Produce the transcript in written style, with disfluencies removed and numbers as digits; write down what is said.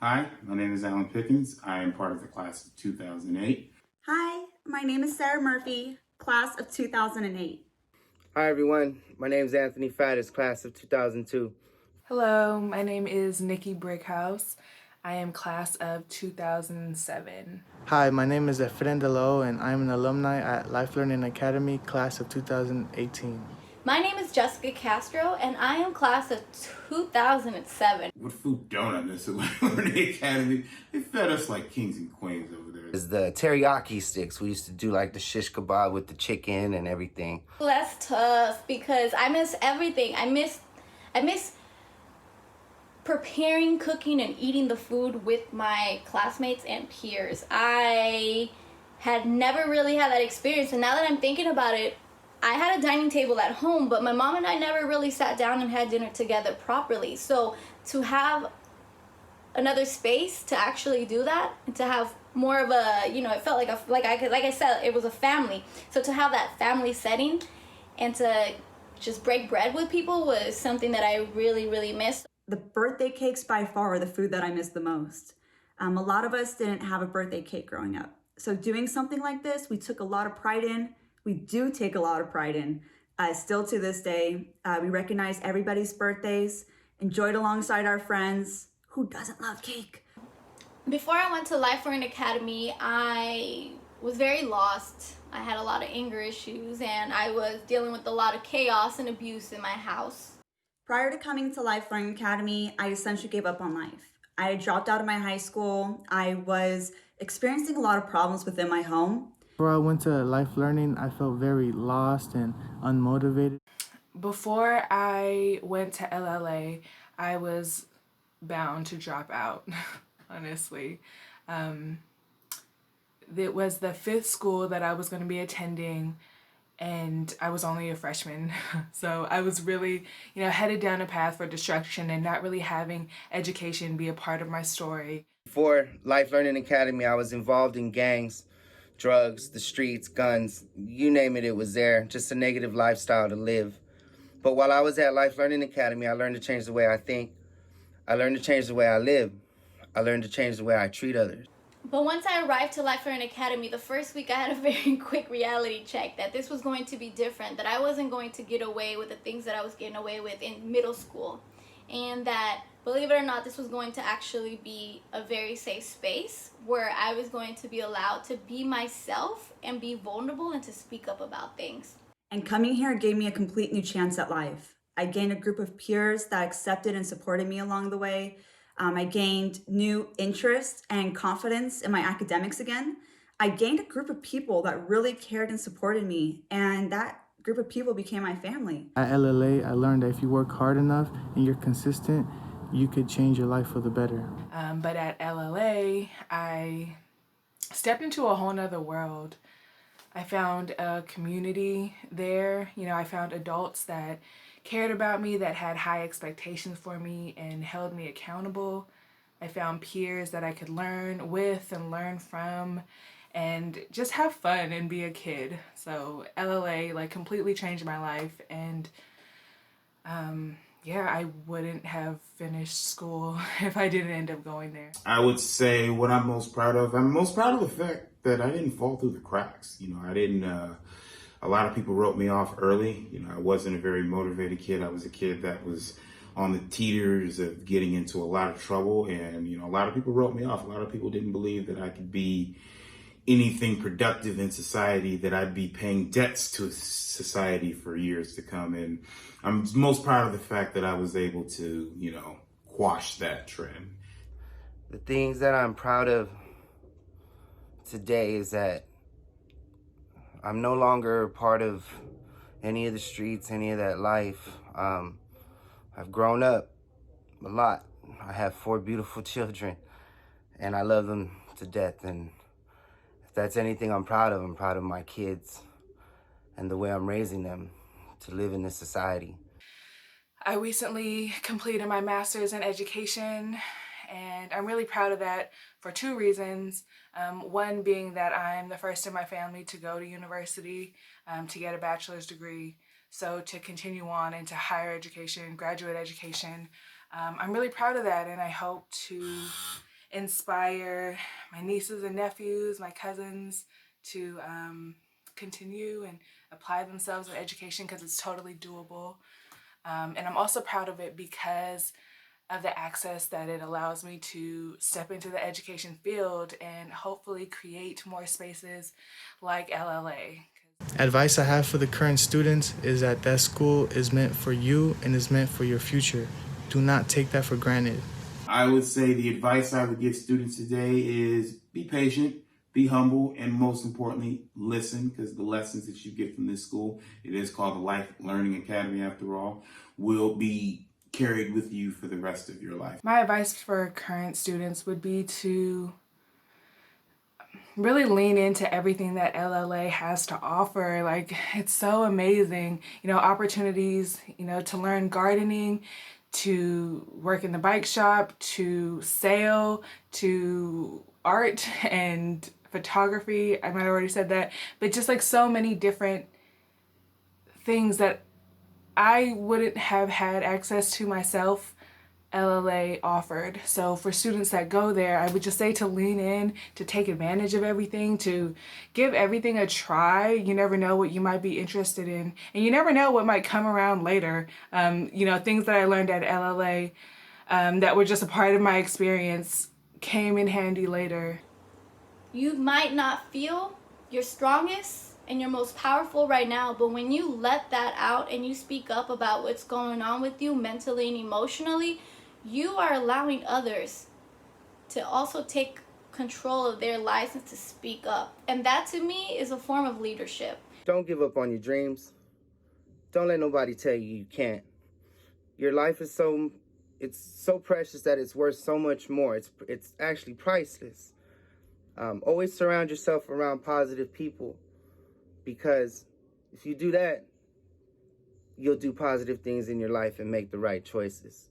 Hi, my name is Alan Pickens. I am part of the class of 2008. Hi, my name is Sarah Murphy, class of 2008. Hi everyone, my name is Anthony Faddis, class of 2002. Hello, my name is Nikki Brickhouse. I am class of 2007. Hi, my name is Efren Delo, and I'm an alumni at Life Learning Academy, class of 2018. My name is Jessica Castro, and I am class of 2007. What food don't I miss at Learning Academy? They fed us like kings and queens over there. Is the teriyaki sticks. We used to do like the shish kebab with the chicken and everything. That's tough because I miss everything. I miss preparing, cooking, and eating the food with my classmates and peers. I had never really had that experience, and now that I'm thinking about it, I had a dining table at home, but my mom and I never really sat down and had dinner together properly. So to have another space to actually do that, and to have more of a, it felt like I said, it was a family. So to have that family setting and to just break bread with people was something that I really, really missed. The birthday cakes by far are the food that I miss the most. A lot of us didn't have a birthday cake growing up. So doing something like this, we took a lot of pride in. We do take a lot of pride in. Still to this day, we recognize everybody's birthdays, enjoyed alongside our friends. Who doesn't love cake? Before I went to Life Learning Academy, I was very lost. I had a lot of anger issues, and I was dealing with a lot of chaos and abuse in my house. Prior to coming to Life Learning Academy, I essentially gave up on life. I had dropped out of my high school. I was experiencing a lot of problems within my home. Before I went to Life Learning, I felt very lost and unmotivated. Before I went to LLA, I was bound to drop out, honestly. It was the fifth school that I was going to be attending, and I was only a freshman. So I was really, headed down a path for destruction and not really having education be a part of my story. Before Life Learning Academy, I was involved in gangs, drugs, the streets, guns, you name it, it was there. Just a negative lifestyle to live. But while I was at Life Learning Academy, I learned to change the way I think. I learned to change the way I live. I learned to change the way I treat others. But once I arrived to Life Learning Academy, the first week I had a very quick reality check that this was going to be different, that I wasn't going to get away with the things that I was getting away with in middle school. And that, believe it or not, this was going to actually be a very safe space where I was going to be allowed to be myself and be vulnerable and to speak up about things. And coming here gave me a complete new chance at life. I gained a group of peers that accepted and supported me along the way. I gained new interest and confidence in my academics again. I gained a group of people that really cared and supported me, and that group of people became my family. At LLA, I learned that if you work hard enough and you're consistent, you could change your life for the better. But at LLA, I stepped into a whole nother world. I found a community there. I found adults that cared about me, that had high expectations for me and held me accountable. I found peers that I could learn with and learn from and just have fun and be a kid. So LLA completely changed my life, and I wouldn't have finished school if I didn't end up going there. I would say what I'm most proud of the fact that I didn't fall through the cracks. I didn't, a lot of people wrote me off early. I wasn't a very motivated kid. I was a kid that was on the teeters of getting into a lot of trouble. And, a lot of people wrote me off. A lot of people didn't believe that I could be anything productive in society, that I'd be paying debts to society for years to come. And I'm most proud of the fact that I was able to, quash that trend. The things that I'm proud of today is that I'm no longer a part of any of the streets, any of that life. I've grown up a lot. I have 4 beautiful children, and I love them to death. And if that's anything I'm proud of my kids and the way I'm raising them to live in this society. I recently completed my master's in education, and I'm really proud of that for 2 reasons. One being that I'm the first in my family to go to university to get a bachelor's degree. So to continue on into higher education, graduate education, I'm really proud of that, and I hope to inspire my nieces and nephews, my cousins to continue and apply themselves in education because it's totally doable. And I'm also proud of it because of the access that it allows me to step into the education field and hopefully create more spaces like LLA. Advice I have for the current students is that school is meant for you and is meant for your future. Do not take that for granted. I would say the advice I would give students today is be patient, be humble, and most importantly, listen, because the lessons that you get from this school, it is called the Life Learning Academy after all, will be carried with you for the rest of your life. My advice for current students would be to really lean into everything that LLA has to offer. Like, it's so amazing, opportunities, to learn gardening, to work in the bike shop, to sail, to art and photography. I might have already said that, but just like so many different things that I wouldn't have had access to myself, LLA offered. So for students that go there, I would just say to lean in, to take advantage of everything, to give everything a try. You never know what you might be interested in, and you never know what might come around later. Things that I learned at LLA that were just a part of my experience came in handy later. You might not feel your strongest and your most powerful right now, but when you let that out and you speak up about what's going on with you mentally and emotionally, you are allowing others to also take control of their lives and to speak up. And that to me is a form of leadership. Don't give up on your dreams. Don't let nobody tell you can't. Your life is so precious that it's worth so much more. It's actually priceless. Always surround yourself around positive people, because if you do that, you'll do positive things in your life and make the right choices.